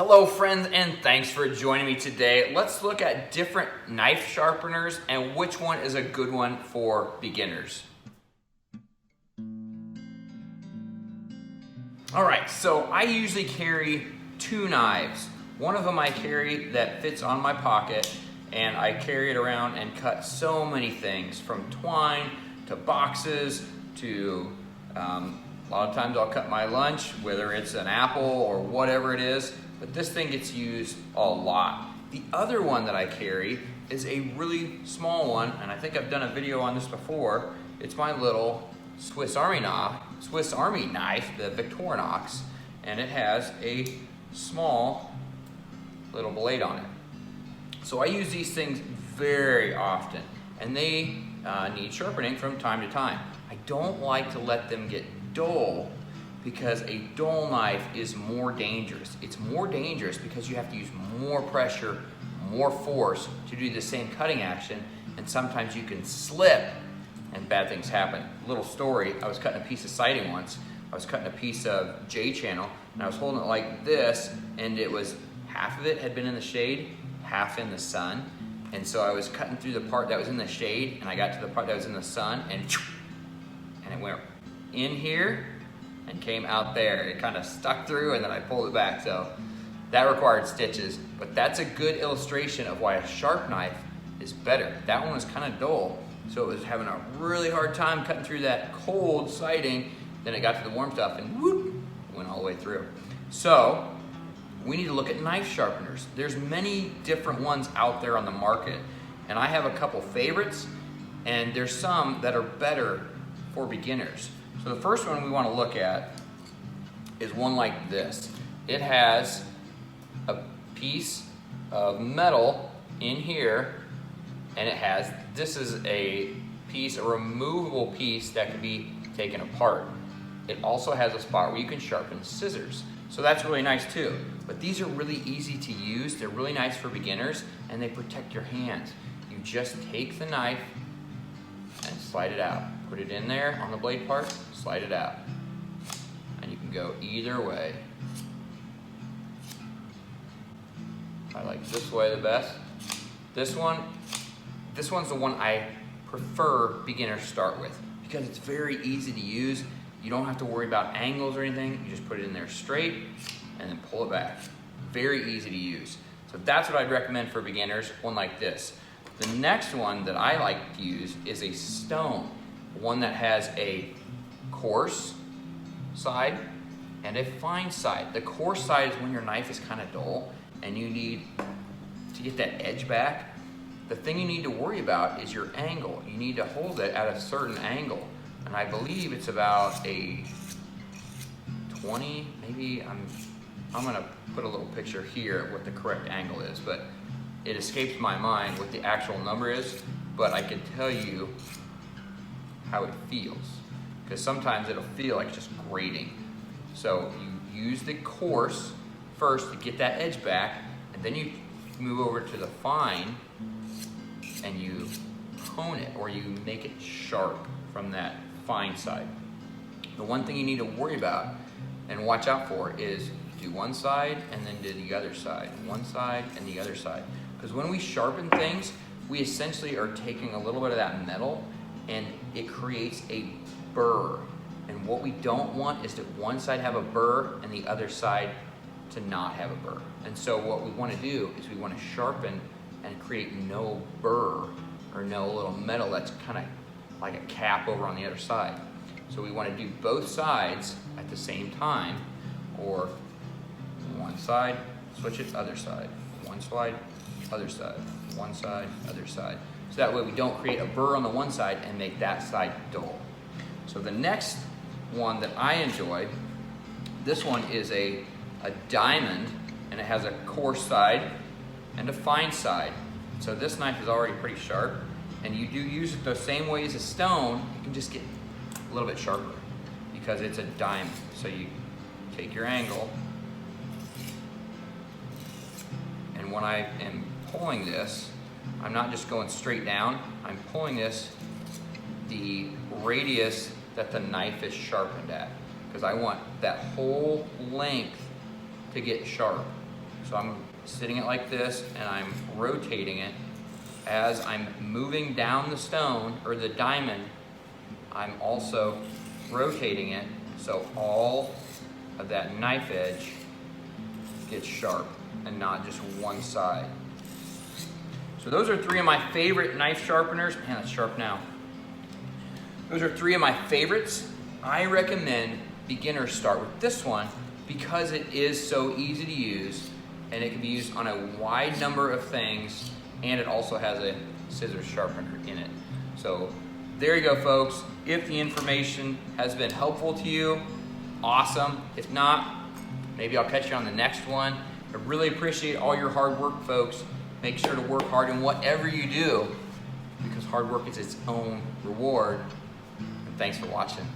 Hello friends, and thanks for joining me today. Let's look at different knife sharpeners and which one is a good one for beginners. All right, so I usually carry two knives. One of them I carry that fits on my pocket, and I carry it around and cut so many things, from twine to boxes to a lot of times I'll cut my lunch, whether it's an apple or whatever it is, but this thing gets used a lot. The other one that I carry is a really small one, and I think I've done a video on this before. It's my little Swiss Army knife, the Victorinox, and it has a small little blade on it. So I use these things very often, and they need sharpening from time to time. I don't like to let them get dull, because a dull knife is more dangerous. It's more dangerous because you have to use more pressure, more force to do the same cutting action, and sometimes you can slip and bad things happen. Little story, I was cutting a piece of siding once. I was cutting a piece of J channel, and I was holding it like this, and it was, half of it had been in the shade, half in the sun. And so I was cutting through the part that was in the shade, and I got to the part that was in the sun, and it went in here and came out there. It kind of stuck through, and then I pulled it back. So that required stitches, but that's a good illustration of why a sharp knife is better. That one was kind of dull, so it was having a really hard time cutting through that cold siding. Then it got to the warm stuff, and whoop, went all the way through. So we need to look at knife sharpeners. There's many different ones out there on the market, and I have a couple favorites, and there's some that are better for beginners. So the first one we want to look at is one like this. It has a piece of metal in here, and this is a removable piece that can be taken apart. It also has a spot where you can sharpen scissors. So that's really nice too. But these are really easy to use. They're really nice for beginners, and they protect your hands. You just take the knife and slide it out. Put it in there on the blade part, slide it out. And you can go either way. I like this way the best. This one's the one I prefer beginners start with, because it's very easy to use. You don't have to worry about angles or anything. You just put it in there straight and then pull it back. Very easy to use. So that's what I'd recommend for beginners, one like this. The next one that I like to use is a stone, one that has a coarse side and a fine side. The coarse side is when your knife is kind of dull and you need to get that edge back. The thing you need to worry about is your angle. You need to hold it at a certain angle. And I believe it's about a 20, maybe I'm gonna put a little picture here of what the correct angle is, but it escapes my mind what the actual number is, but I can tell you how it feels, because sometimes it'll feel like just grating. So you use the coarse first to get that edge back, and then you move over to the fine and you hone it, or you make it sharp from that fine side. The one thing you need to worry about and watch out for is do one side and then do the other side, one side and the other side. Because when we sharpen things, we essentially are taking a little bit of that metal and it creates a burr. And what we don't want is that one side have a burr and the other side to not have a burr. And so what we want to do is we want to sharpen and create no burr, or no little metal that's kind of like a cap over on the other side. So we want to do both sides at the same time, or one side, switch it, other side, one side, other side, one side, other side. So that way we don't create a burr on the one side and make that side dull. So the next one that I enjoy, this one is a diamond, and it has a coarse side and a fine side. So this knife is already pretty sharp, and you do use it the same way as a stone. You can just get a little bit sharper because it's a diamond. So you take your angle, and when I am pulling this, I'm not just going straight down, I'm pulling this the radius that the knife is sharpened at, because I want that whole length to get sharp. So I'm sitting it like this and I'm rotating it. As I'm moving down the stone or the diamond, I'm also rotating it so all of that knife edge gets sharp and not just one side. So those are 3 of my favorite knife sharpeners. Man, that's sharp now. Those are 3 of my favorites. I recommend beginners start with this one because it is so easy to use and it can be used on a wide number of things, and it also has a scissors sharpener in it. So there you go, folks. If the information has been helpful to you, awesome. If not, maybe I'll catch you on the next one. I really appreciate all your hard work, folks. Make sure to work hard in whatever you do because hard work is its own reward. And thanks for watching.